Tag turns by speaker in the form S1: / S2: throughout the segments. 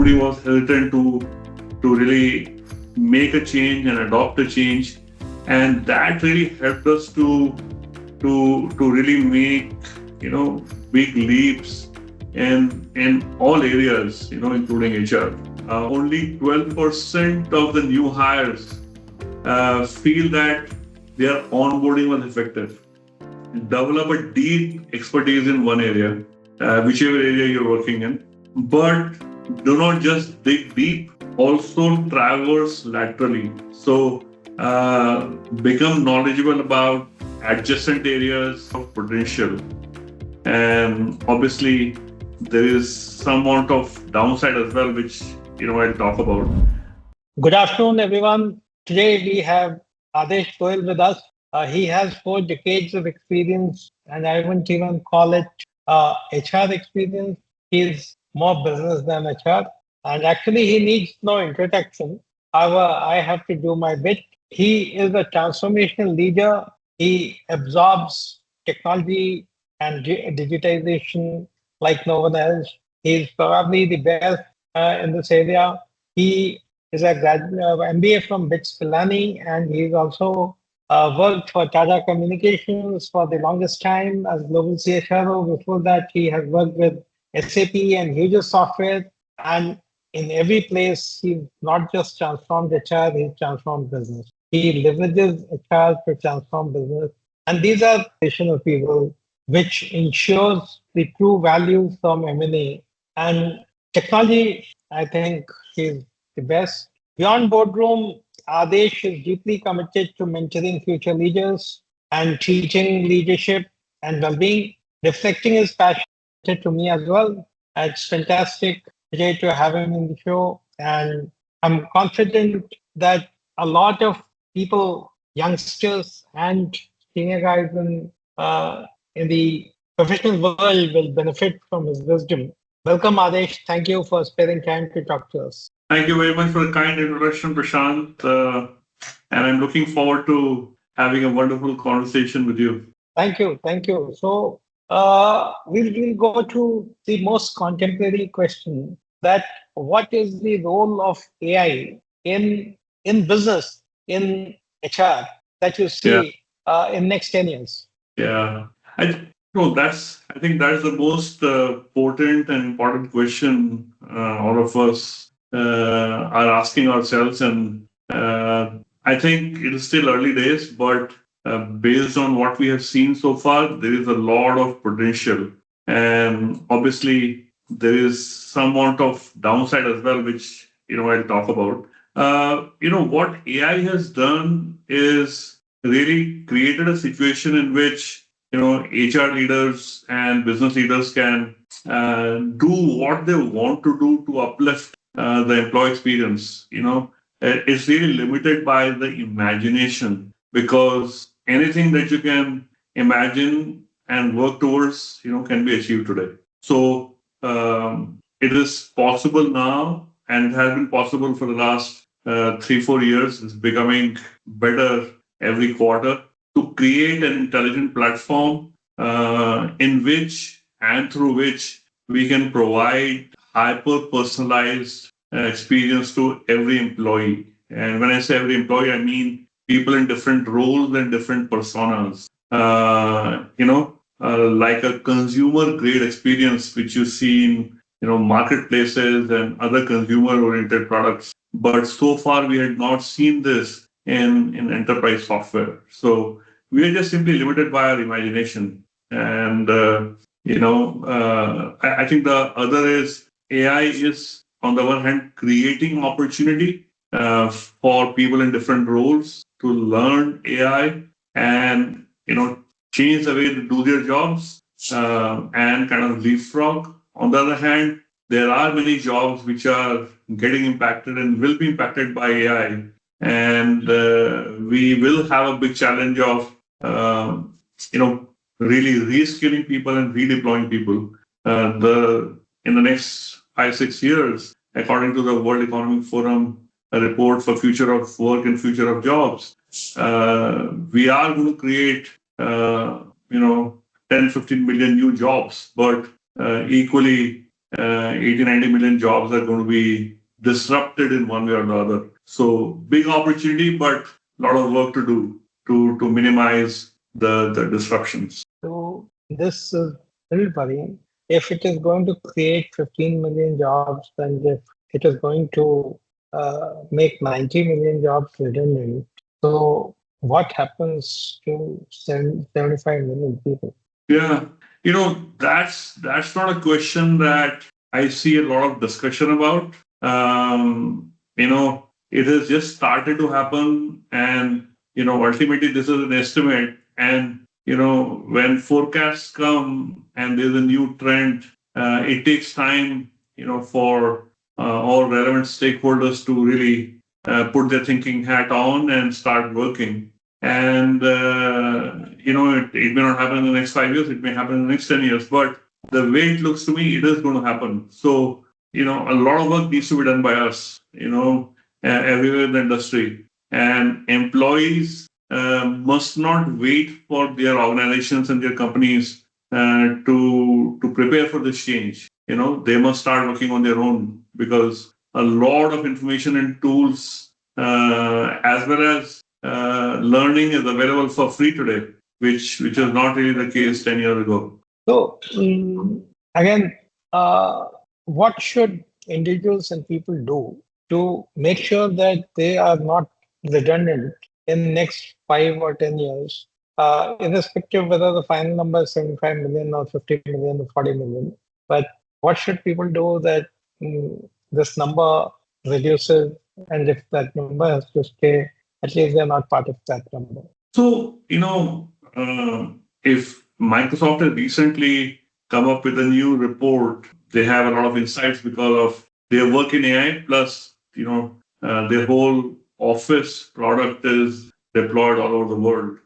S1: nobody was hesitant to really make a change and adopt a change, and that really helped us to really make big leaps in all areas, including HR. Only 12% of the new hires feel that their onboarding was effective. Develop a deep expertise in one area, whichever area you're working in, but do not just dig deep, also traverse laterally. So become knowledgeable about adjacent areas of potential. And obviously, there is some amount of downside as well, which I'll talk about.
S2: Good afternoon, everyone. Today we have Aadesh Goyal with us. He has 4 decades of experience, and I wouldn't even call it HR experience. He's more business than HR. And actually, he needs no introduction. However, I have to do my bit. He is a transformational leader. He absorbs technology and digitization like no one else. He's probably the best in this area. He is a MBA from BITS Pilani, and he's also worked for Tata Communications for the longest time as global CHRO. Before that, he has worked with SAP and Hughes Software. And in every place, he's not just transformed HR, he's transformed business. He leverages HR to transform business. And these are the vision of people which ensures the true value from M&A. And technology, I think, is the best. Beyond boardroom, Aadesh is deeply committed to mentoring future leaders and teaching leadership and well-being, reflecting his passion to me as well. It's fantastic today to have him in the show. And I'm confident that a lot of people, youngsters and senior guys in the professional world will benefit from his wisdom. Welcome, Aadesh. Thank you for sparing time to talk to us.
S1: Thank you very much for the kind introduction, Prashant. And I'm looking forward to having a wonderful conversation with you.
S2: Thank you. Thank you. So we'll go to the most contemporary question, that what is the role of AI in business, in HR, that you see in next 10 years?
S1: Yeah. I think that's the most potent and important question all of us are asking ourselves. And I think it is still early days, but based on what we have seen so far, there is a lot of potential. And obviously, there is some amount of downside as well, which I'll talk about. What AI has done is really created a situation in which HR leaders and business leaders can do what they want to do to uplift the employee experience. It's really limited by the imagination, because anything that you can imagine and work towards, can be achieved today. So it is possible now, and it has been possible for the last 3-4 years. It's becoming better every quarter, to create an intelligent platform in which and through which we can provide hyper-personalized experience to every employee. And when I say every employee, I mean people in different roles and different personas. Like a consumer-grade experience, which you see in marketplaces and other consumer-oriented products. But so far, we had not seen this in enterprise software. So we are just simply limited by our imagination. And, I think the other is AI is, on the one hand, creating opportunity for people in different roles to learn AI and, change the way to do their jobs and kind of leapfrog. On the other hand, there are many jobs which are getting impacted and will be impacted by AI. And we will have a big challenge of, really reskilling people and redeploying people. In the next 5-6 years, according to the World Economic Forum, a report for future of work and future of jobs, we are going to create, 10-15 million new jobs, but equally 80, 90 million jobs are going to be disrupted in one way or the other. So big opportunity, but a lot of work to do to minimize the disruptions.
S2: So this is little worrying. If it is going to create 15 million jobs, then if it is going to make 90 million jobs redundant, so what happens to 75 million people?
S1: Yeah, that's not a question that I see a lot of discussion about. It has just started to happen, and ultimately this is an estimate. And when forecasts come and there's a new trend, it takes time, for all relevant stakeholders to really put their thinking hat on and start working. And it may not happen in the next 5 years, it may happen in the next 10 years, but the way it looks to me, it is going to happen. So a lot of work needs to be done by us, everywhere in the industry. And employees must not wait for their organizations and their companies to prepare for this change. They must start working on their own, because a lot of information and tools, as well as learning, is available for free today, which is not really the case 10 years ago.
S2: So again, uh, what should individuals and people do to make sure that they are not redundant in next 5 or 10 years, irrespective whether the final number is 75 million or 50 million or 40 million? But what should people do that this number reduces, and if that number has to stay, at least they're not part of that number?
S1: So, if Microsoft has recently come up with a new report, they have a lot of insights because of their work in AI, plus, their whole Office product is deployed all over the world.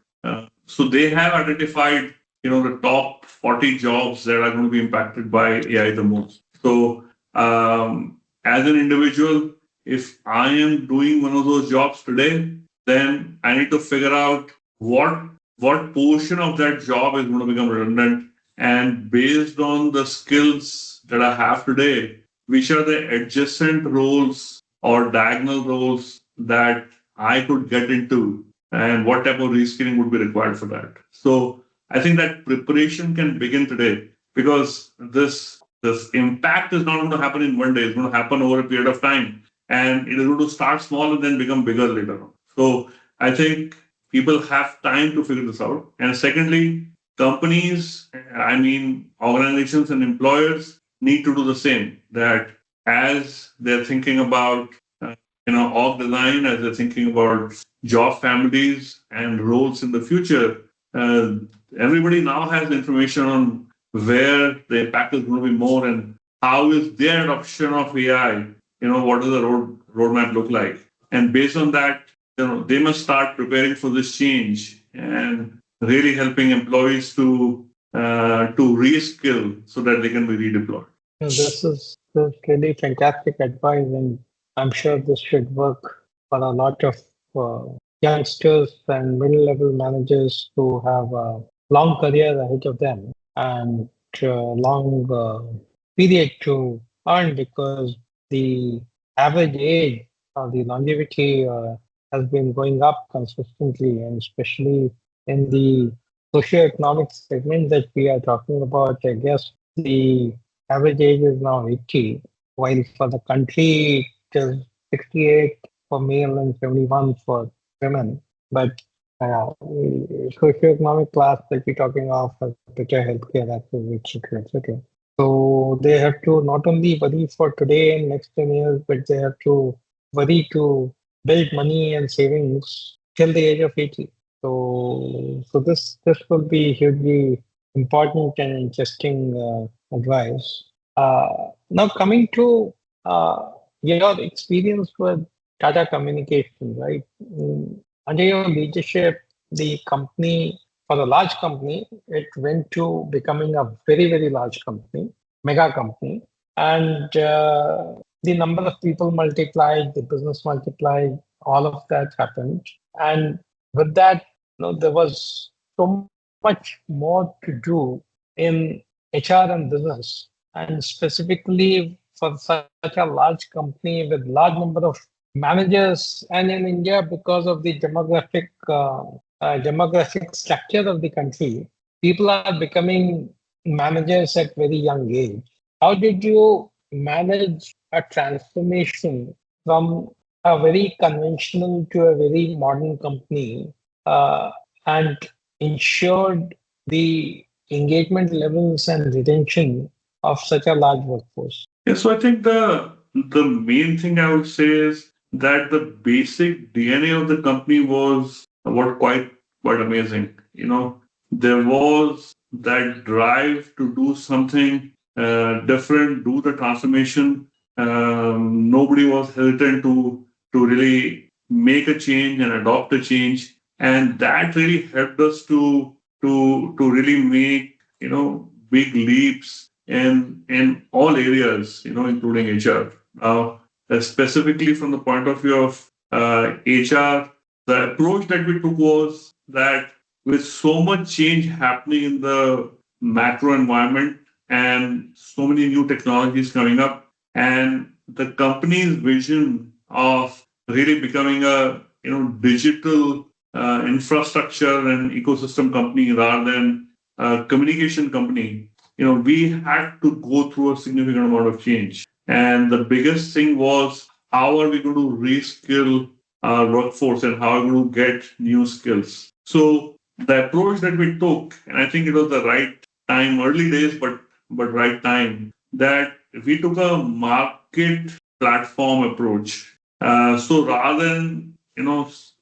S1: So they have identified, the top 40 jobs that are going to be impacted by AI the most. So, as an individual, if I am doing one of those jobs today, then I need to figure out what what portion of that job is going to become redundant, and based on the skills that I have today, which are the adjacent roles or diagonal roles that I could get into, and what type of reskilling would be required for that. So I think that preparation can begin today, because this impact is not going to happen in one day. It's going to happen over a period of time, and it is going to start small and then become bigger later on. So I think people have time to figure this out. And secondly, companies, I mean, organizations and employers need to do the same. That as they're thinking about, org design, as they're thinking about job families and roles in the future, uh, everybody now has information on where the impact is going to be more, and how is their adoption of AI. What does the roadmap look like? And based on that, they must start preparing for this change and really helping employees to reskill so that they can be redeployed.
S2: This is really fantastic advice, and I'm sure this should work for a lot of youngsters and middle-level managers who have a long career ahead of them and long period to earn, because the average age or the longevity has been going up consistently, and especially in the socioeconomic segment that we are talking about. I guess the average age is now 80, while for the country it is 68 for male and 71 for women. But socioeconomic class that we're talking of has better healthcare access, etc., etc. So they have to not only worry for today and next 10 years, but they have to worry to build money and savings till the age of 80. So this will be hugely important and interesting advice. Now coming to your experience with Tata Communications, right? Under your leadership, the company, for a large company, it went to becoming a very, very large company, mega company. And the number of people multiplied, the business multiplied, all of that happened. And with that, there was so much more to do in HR and business. and specifically for such a large company with large number of managers, and in India, because of the demographic structure of the country, people are becoming managers at very young age. How did you manage a transformation from a very conventional to a very modern company, uh, and ensured the engagement levels and retention of such a large workforce?
S1: Yeah, so I think the main thing I would say is that the basic DNA of the company was what quite amazing. There was that drive to do something different, do the transformation. Nobody was hesitant to really make a change and adopt a change, and that really helped us to really make big leaps in all areas, including HR. Now, specifically from the point of view of HR, the approach that we took was that with so much change happening in the macro environment and so many new technologies coming up, and the company's vision of really becoming a digital infrastructure and ecosystem company rather than a communication company, we had to go through a significant amount of change. And the biggest thing was, how are we going to reskill our workforce and how are we going to get new skills? So the approach that we took, and I think it was the right time, early days, but right time, that we took a market platform approach. So rather than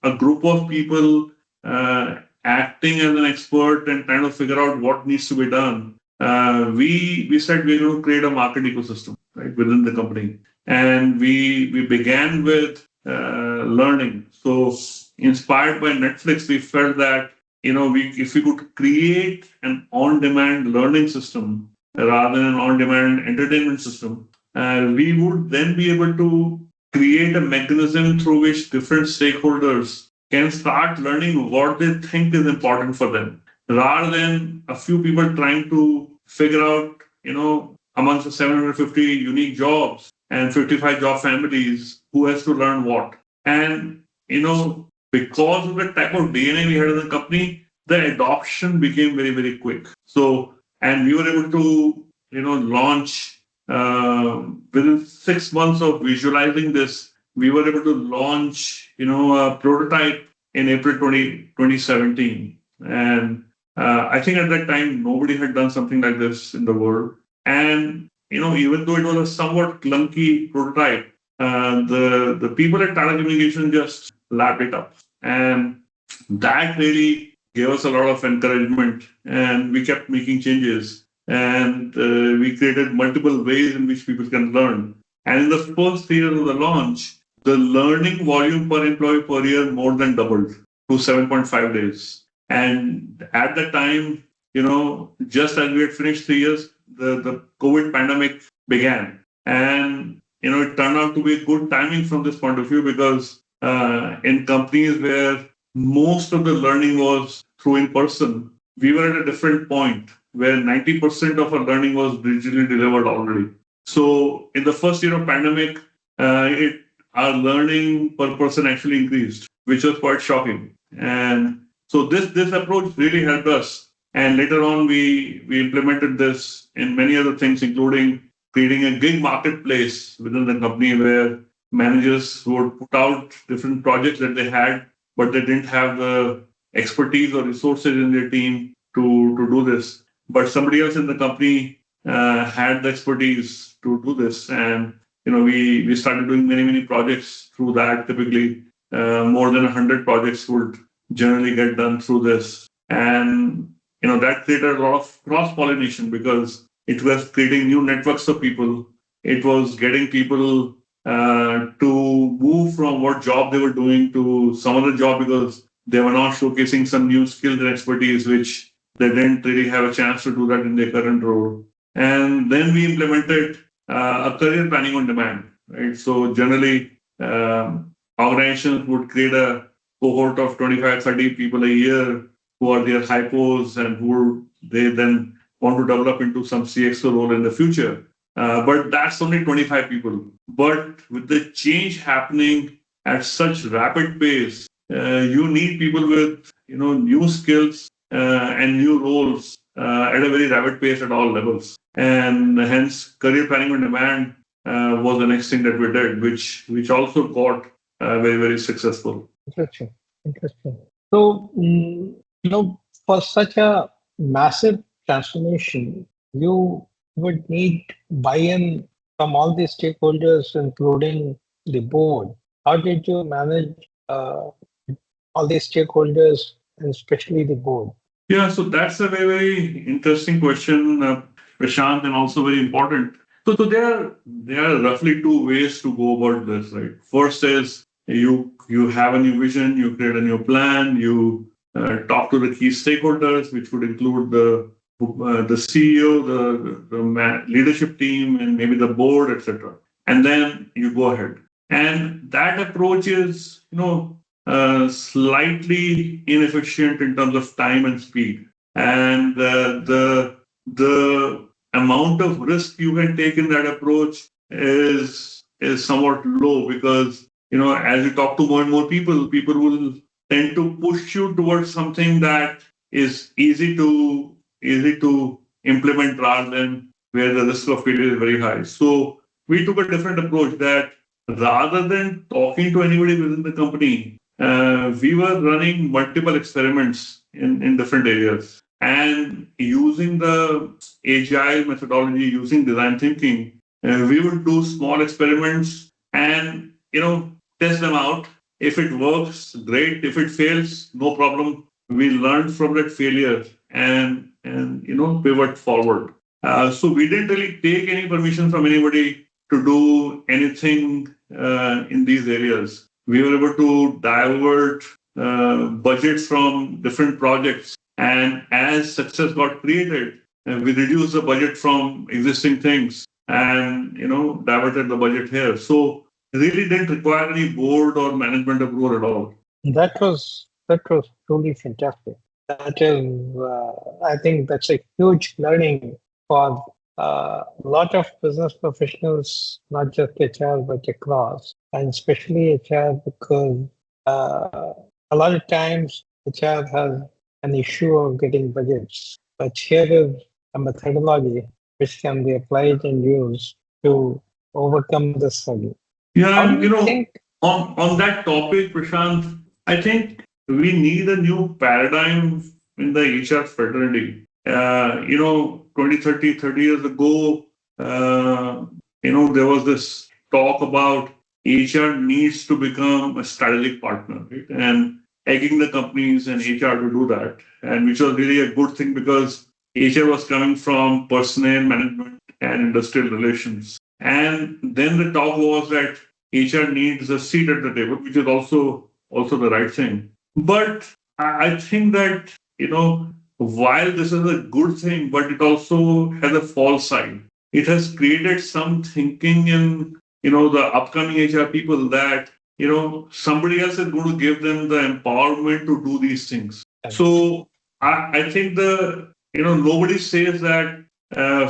S1: a group of people acting as an expert and trying to figure out what needs to be done, we said we're going to create a market ecosystem right within the company, and we began with learning. So inspired by Netflix, we felt that we if we could create an on-demand learning system rather than an on-demand entertainment system, we would then be able to create a mechanism through which different stakeholders can start learning what they think is important for them, rather than a few people trying to figure out, amongst the 750 unique jobs and 55 job families, who has to learn what. And, because of the type of DNA we had in the company, the adoption became very, very quick. So, and we were able to, launch within 6 months of visualizing this, we were able to launch, a prototype in April 2017. And I think at that time, nobody had done something like this in the world. And, even though it was a somewhat clunky prototype, the people at Tata Communications just lapped it up. And that really gave us a lot of encouragement. And we kept making changes. And we created multiple ways in which people can learn. And in the first 3 years of the launch, the learning volume per employee per year more than doubled to 7.5 days. And at the time, just as we had finished 3 years, the COVID pandemic began. And, it turned out to be good timing from this point of view, because in companies where most of the learning was through in person, we were at a different point where 90% of our learning was digitally delivered already. So in the first year of pandemic, our learning per person actually increased, which was quite shocking. And so this approach really helped us. And later on, we implemented this in many other things, including creating a gig marketplace within the company where managers would put out different projects that they had, but they didn't have the expertise or resources in their team to do this. But somebody else in the company had the expertise to do this. And we started doing many projects through that. Typically, more than 100 projects would generally get done through this. And that created a lot of cross pollination, because it was creating new networks of people. It was getting people to move from what job they were doing to some other job, because they were not showcasing some new skills and expertise, which they didn't really have a chance to do that in their current role. And then we implemented a career planning on demand, right? So generally, organizations would create a cohort of 25, 30 people a year who are their hypos, and who they then want to develop into some CXO role in the future. But that's only 25 people. But with the change happening at such rapid pace, you need people with new skills and new roles at a very rapid pace at all levels. And hence, career planning on demand was the next thing that we did, which also got very very successful.
S2: Interesting. Interesting. So, for such a massive transformation, you would need buy-in from all the stakeholders, including the board. How did you manage all the stakeholders, and especially the board?
S1: Yeah, so that's a very, very interesting question, Prashant, and also very important. So there are roughly two ways to go about this, right? First is you have a new vision, you create a new plan, you talk to the key stakeholders, which would include the CEO, the leadership team, and maybe the board, etc. And then you go ahead. And that approach is, slightly inefficient in terms of time and speed. And the amount of risk you can take in that approach is somewhat low because as you talk to more and more people, people will tend to push you towards something that is easy to implement rather than where the risk of failure is very high. So we took a different approach that rather than talking to anybody within the company, we were running multiple experiments in different areas and using the agile methodology, using design thinking, we would do small experiments and test them out. If it works, great. If it fails, no problem. We learned from that failure and pivot forward. So we didn't really take any permission from anybody to do anything in these areas. We were able to divert budgets from different projects. And as success got created, we reduced the budget from existing things and diverted the budget here. So really didn't require any board or management approval at all.
S2: That was truly fantastic. That is, I think that's a huge learning for a lot of business professionals, not just HR but across, and especially HR because uh, a lot of times HR has an issue of getting budgets. But here is a methodology which can be applied and used to overcome this struggle.
S1: Yeah,
S2: How do
S1: and
S2: you think?
S1: on that topic, Prashant, I think we need a new paradigm in the HR fraternity. 20, 30 years ago, there was this talk about HR needs to become a strategic partner, right? And egging the companies and HR to do that, and which was really a good thing because HR was coming from personnel management and industrial relations. And then the talk was that HR needs a seat at the table, which is also the right thing. But I think that while this is a good thing, but it also has a false side. It has created some thinking in the upcoming HR people that somebody else is going to give them the empowerment to do these things. So I think nobody says that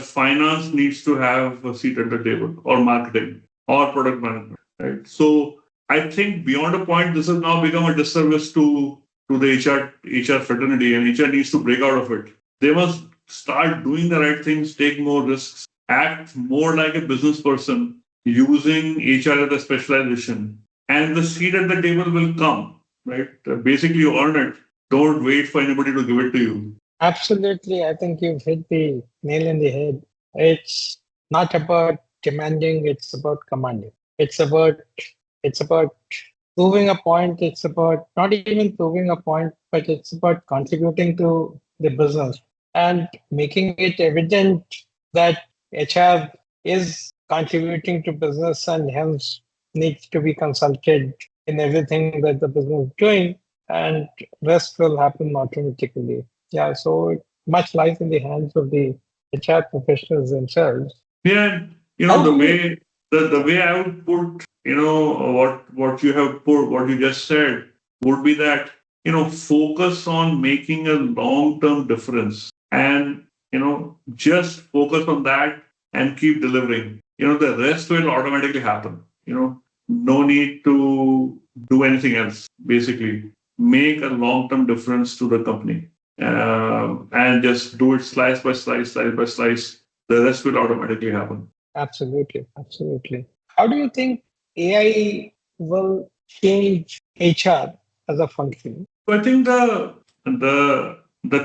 S1: finance needs to have a seat at the table or marketing or product management, right? So I think beyond a point, this has now become a disservice to the HR fraternity, and HR needs to break out of it. They must start doing the right things, take more risks, act more like a business person using HR as a specialization, and the seat at the table will come, right? Basically, you earn it. Don't wait for anybody to give it to you.
S2: Absolutely. I think you've hit the nail in the head. It's not about demanding, it's about commanding. It's about proving a point. It's about not even proving a point, but it's about contributing to the business and making it evident that HR is contributing to business and hence needs to be consulted in everything that the business is doing, and rest will happen automatically. Yeah, so much lies in the hands of the HR professionals themselves.
S1: Yeah,
S2: How
S1: the
S2: do you?
S1: way the way I would put, what you have put, what you just said, would be that focus on making a long term difference and just focus on that and keep delivering. The rest will automatically happen. No need to do anything else. Basically, make a long-term difference to the company, and just do it slice by slice, slice by slice. The rest will automatically happen.
S2: Absolutely, absolutely. How do you think AI will change HR as a function?
S1: So I think the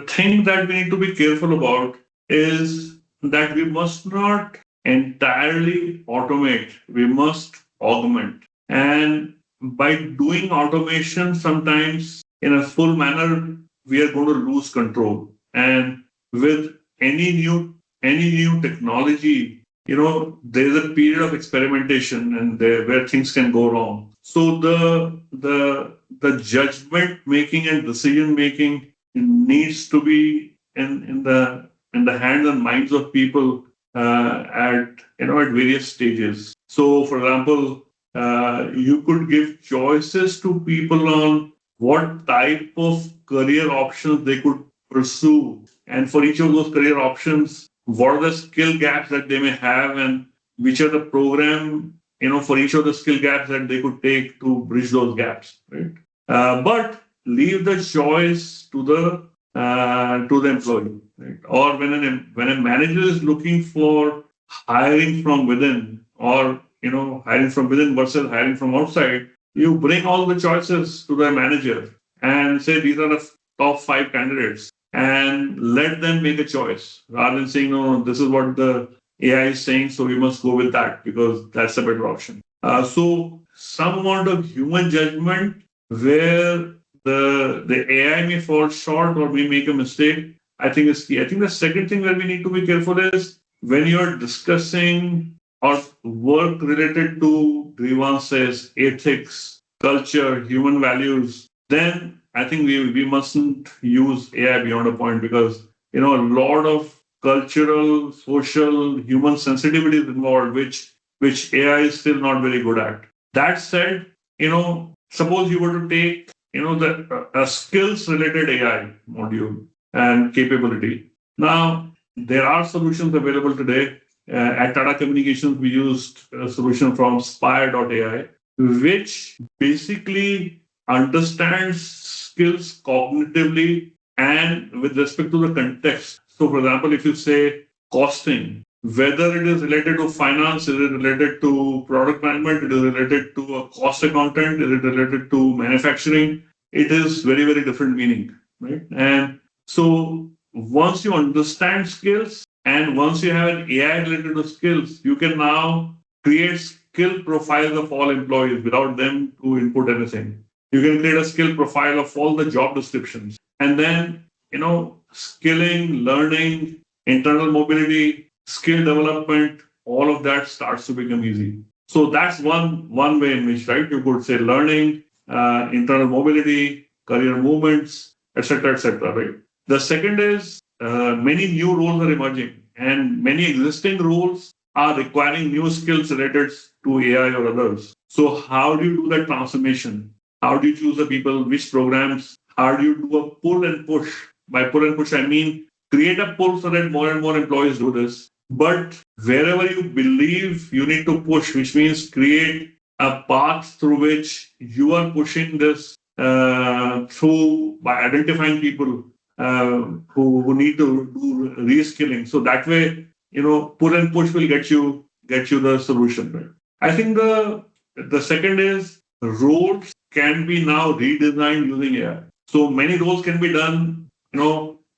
S1: thing that we need to be careful about is that we must not entirely automate. We must augment. And by doing automation, sometimes in a full manner, we are going to lose control. And with any new technology, there's a period of experimentation and where things can go wrong. So the judgment making and decision making needs to be in the hands and minds of people, at at various stages. So, for example, you could give choices to people on what type of career options they could pursue, and for each of those career options, what are the skill gaps that they may have, and which are the program for each of the skill gaps that they could take to bridge those gaps, right? But leave the choice to the employee, right? Or when a manager is looking for hiring from within, or hiring from within versus hiring from outside, you bring all the choices to the manager and say these are the top five candidates, and let them make a choice rather than saying, no, this is what the AI is saying, so we must go with that because that's a better option. So some amount of human judgment where the AI may fall short or may make a mistake, I think is key. I think the second thing where we need to be careful is when you're discussing or work related to grievances, ethics, culture, human values, then I think we mustn't use AI beyond a point, because a lot of cultural, social, human sensitivity is involved, which AI is still not very good at. That said, suppose you were to take the skills related AI module and capability. Now there are solutions available today. At Tata Communications, we used a solution from Spire.ai, which basically understands skills cognitively and with respect to the context. So, for example, if you say costing, whether it is related to finance, is it related to product management, it is related to a cost accountant, is it related to manufacturing, it is very, very different meaning, right? And so once you understand skills and once you have an AI related to skills, you can now create skill profiles of all employees without them to input anything. You can create a skill profile of all the job descriptions. And then, skilling, learning, internal mobility, skill development, all of that starts to become easy. So that's one way in which, right, you could say learning, internal mobility, career movements, etc., right? The second is, many new roles are emerging, and many existing roles are requiring new skills related to AI or others. So how do you do that transformation? How do you choose the people? Which programs? How do you do a pull and push? By pull and push, I mean create a pull so that more and more employees do this. But wherever you believe you need to push, which means create a path through which you are pushing this, through by identifying people who need to do reskilling. So that way, pull and push will get you the solution. Right? I think the second is roles can be now redesigned using AI. So many roles can be done,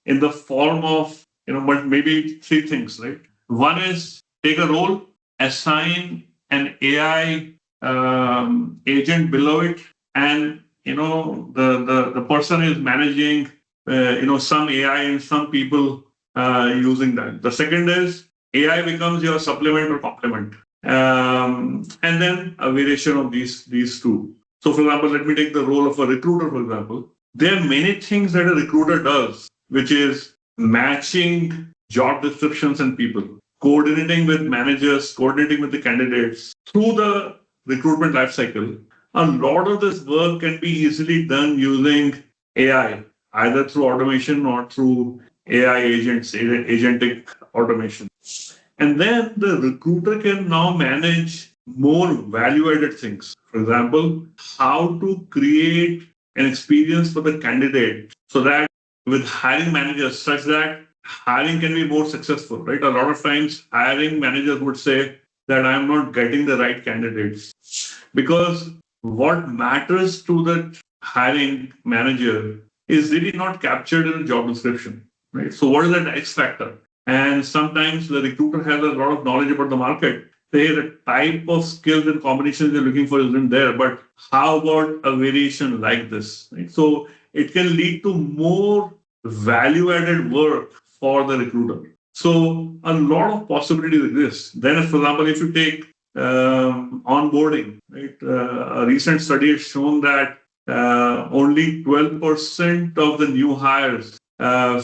S1: in the form of, but maybe three things, right? One is take a role, assign an AI agent below it, and the person is managing some AI and some people using that. The second is AI becomes your supplement or complement, and then a variation of these two. So, for example, let me take the role of a recruiter. For example, there are many things that a recruiter does, which is matching job descriptions and people, coordinating with managers, coordinating with the candidates through the recruitment lifecycle. A lot of this work can be easily done using AI, either through automation or through AI agents, agentic automation. And then the recruiter can now manage more value added things. For example, how to create an experience for the candidate so that with hiring managers, such that hiring can be more successful, right? A lot of times, hiring managers would say that I'm not getting the right candidates because what matters to the hiring manager is really not captured in the job description, right? So, what is that X factor? And sometimes the recruiter has a lot of knowledge about the market. Say the type of skills and combinations they're looking for isn't there, but how about a variation like this? Right? So it can lead to more value added work for the recruiter. So a lot of possibilities exist. Then, for example, if you take onboarding, right? A recent study has shown that only 12% of the new hires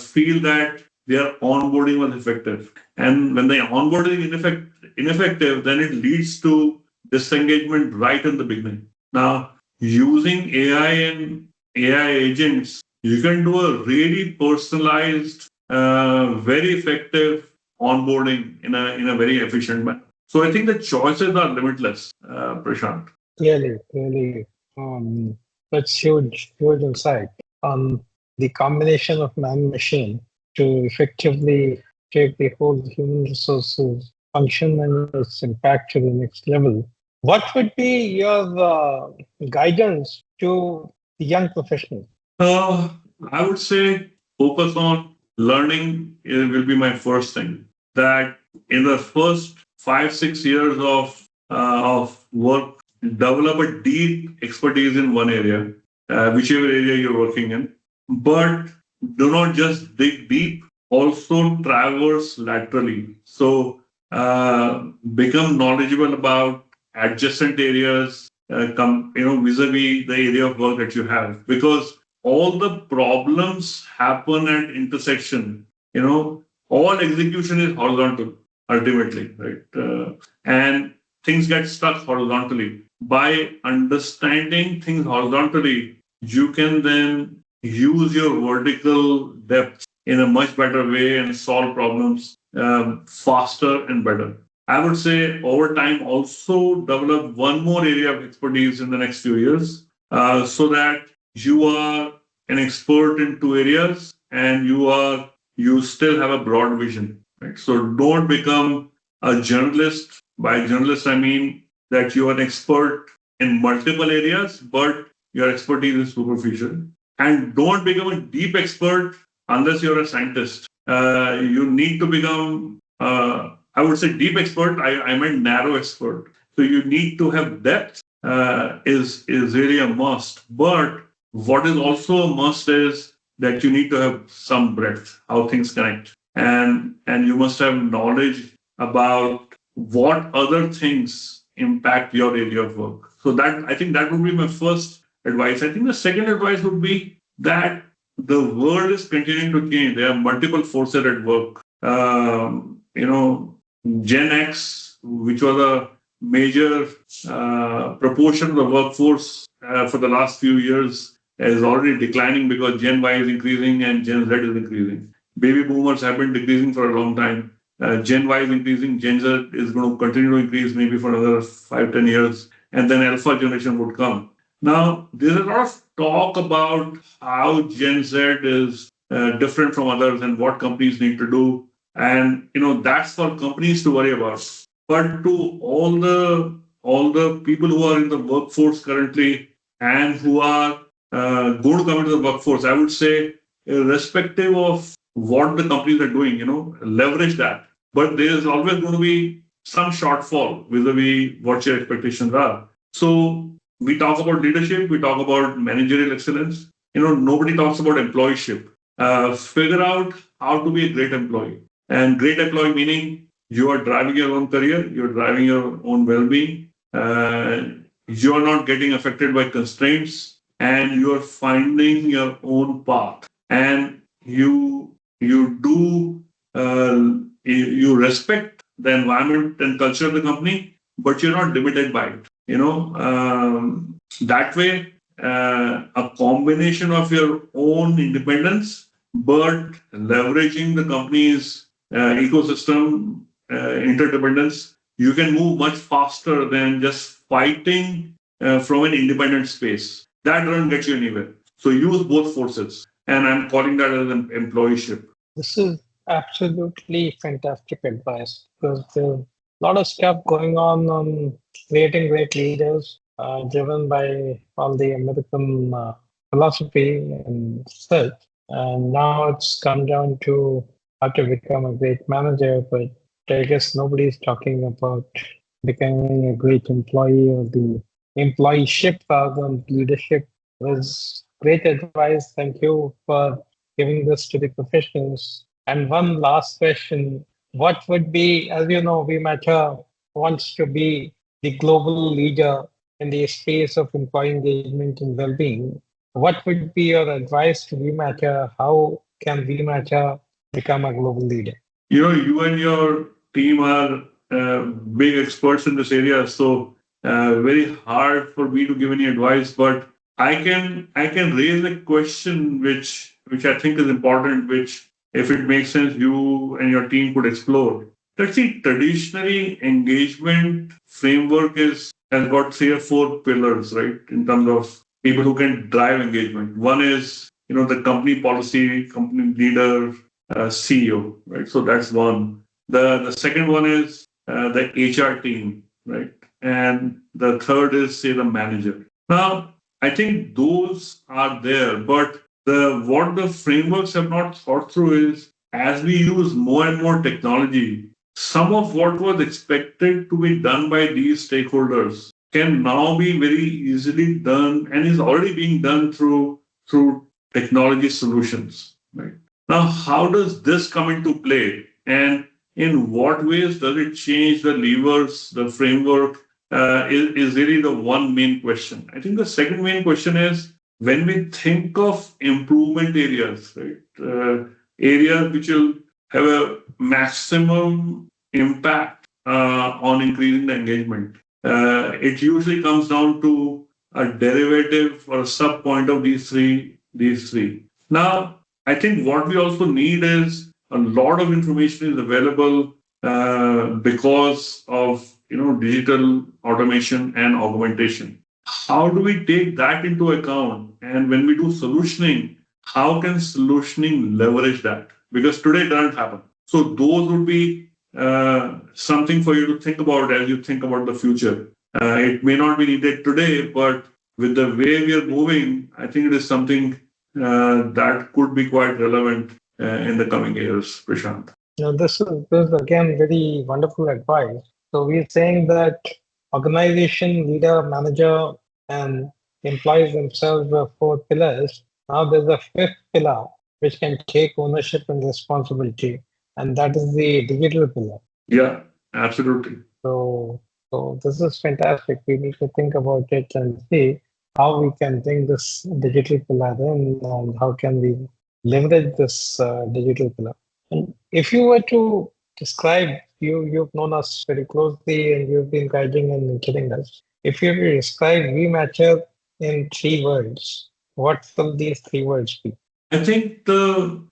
S1: feel that their onboarding was effective. And when the onboarding is ineffective, then it leads to disengagement right in the beginning. Now, using AI and AI agents, you can do a really personalized, very effective onboarding in a very efficient manner. So I think the choices are limitless, Prashant.
S2: Clearly, that's huge insight on the combination of man machine to effectively take the whole human resources function and its impact to the next level. What would be your guidance to the young professionals?
S1: Uh, I would say focus on learning will be my first thing. That in the first 5 6 years of work, develop a deep expertise in one area, whichever area you're working in. But do not just dig deep. Also traverse laterally. So become knowledgeable about adjacent areas, vis-a-vis the area of work that you have, because all the problems happen at intersection. All execution is horizontal ultimately, right? And things get stuck horizontally. By understanding things horizontally, you can then use your vertical depth in a much better way and solve problems faster and better. I would say over time also develop one more area of expertise in the next few years, so that you are an expert in two areas and you still have a broad vision. Right? So don't become a journalist. By journalist, I mean that you are an expert in multiple areas, but your expertise is superficial. And don't become a deep expert unless you're a scientist. You need to become, I would say, deep expert. I meant narrow expert. So you need to have depth, is really a must. But what is also a must is that you need to have some breadth, how things connect, and you must have knowledge about what other things impact your area of work. So that I think that would be my first advice. I think the second advice would be that the world is continuing to change. There are multiple forces at work. Gen X, which was a major proportion of the workforce for the last few years, is already declining because Gen Y is increasing and Gen Z is increasing. Baby boomers have been decreasing for a long time. Gen Y is increasing. Gen Z is going to continue to increase maybe for another 5 10 years, and then Alpha generation would come. Now, there's a lot of talk about how Gen Z is different from others and what companies need to do, and that's for companies to worry about. But to all the people who are in the workforce currently and who are going to come into the workforce, I would say, irrespective of what the companies are doing, leverage that. But there is always going to be some shortfall vis-a-vis what your expectations are. So we talk about leadership, we talk about managerial excellence. Nobody talks about employeeship. Figure out how to be a great employee. And great employee meaning you are driving your own career, you're driving your own well-being, you're not getting affected by constraints, and you're finding your own path. And you do you respect the environment and culture of the company, but you're not limited by it. That way, a combination of your own independence but leveraging the company's ecosystem interdependence, you can move much faster than just fighting from an independent space. That doesn't get you anywhere. So use both forces, and I'm calling that as an employeeship.
S2: This is absolutely fantastic advice because there's a lot of stuff going on creating great leaders, driven by all the American philosophy and such. And now it's come down to how to become a great manager, but I guess nobody's talking about becoming a great employee or the employeeship rather than leadership. It was great advice. Thank you for giving this to the professionals. And one last question. What would be, as you know, VMatter wants to be the global leader in the space of employee engagement and well-being. What would be your advice to VMatter? How can VMatter become a global leader?
S1: You know, you and your team are big experts in this area, so very hard for me to give any advice. But I can raise a question which I think is important, which if it makes sense, you and your team could explore. Let's see, traditionally engagement framework is has got 3 or 4 pillars, right? In terms of people who can drive engagement. One is the company policy, company leader, CEO, right? So that's one. The second one is the HR team, right? And the third is say the manager. Now, I think those are there, but the what the frameworks have not thought through is as we use more and more technology, some of what was expected to be done by these stakeholders can now be very easily done and is already being done through technology solutions, right? Now, how does this come into play? And in what ways does it change the levers, the framework? Is really the one main question. I think the second main question is when we think of improvement areas, right? Areas which will have a maximum impact on increasing the engagement. It usually comes down to a derivative or a sub point of these three. Now, I think what we also need is a lot of information is available because of digital automation and augmentation. How do we take that into account? And when we do solutioning, how can solutioning leverage that? Because today it doesn't happen. So those would be something for you to think about as you think about the future. It may not be needed today, but with the way we are moving, I think it is something that could be quite relevant in the coming years, Prashant.
S2: Now, this is again very wonderful advice. So we're saying that organization, leader, manager, and employees themselves are 4 pillars. Now there's a fifth pillar which can take ownership and responsibility, and that is the digital pillar.
S1: Yeah, absolutely.
S2: So, so this is fantastic. We need to think about it and see how we can bring this digital pillar in and how can we leverage this digital pillar. And if you were to describe, you've known us very closely and you've been guiding and mentoring us. If you were to describe VMatcher in 3 words, what will these 3 words be?
S1: I think the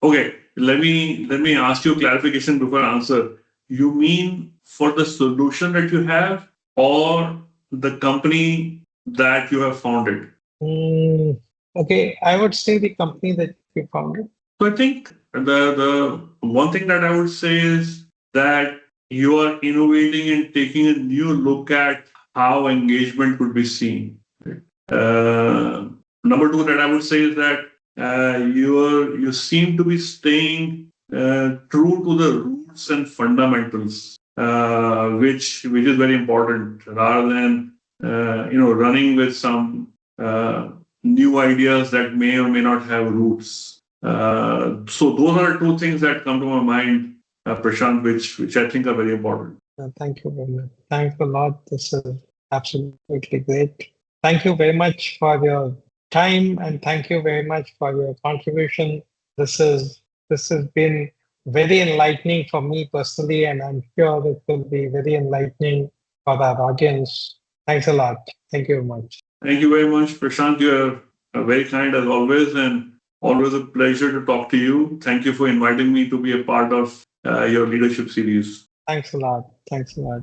S1: okay. Let me ask you a clarification before I answer. You mean for the solution that you have, or the company that you have founded?
S2: Mm, okay, I would say the company that we founded.
S1: So I think the one thing that I would say is that you are innovating and taking a new look at how engagement could be seen. Right? Number two that I would say is that you seem to be staying true to the roots and fundamentals, which is very important, rather than running with some new ideas that may or may not have roots. So those are 2 things that come to my mind, Prashant, which I think are very important.
S2: Thank you very much. Thanks a lot. This is absolutely great. Thank you very much for your time and thank you very much for your contribution. This has been very enlightening for me personally, and I'm sure it will be very enlightening for our audience. Thanks a lot. Thank you very much.
S1: Thank you very much, Prashant. You're very kind as always, and Always a pleasure to talk to you. Thank you for inviting me to be a part of your leadership series.
S2: Thanks a lot. Thanks a lot.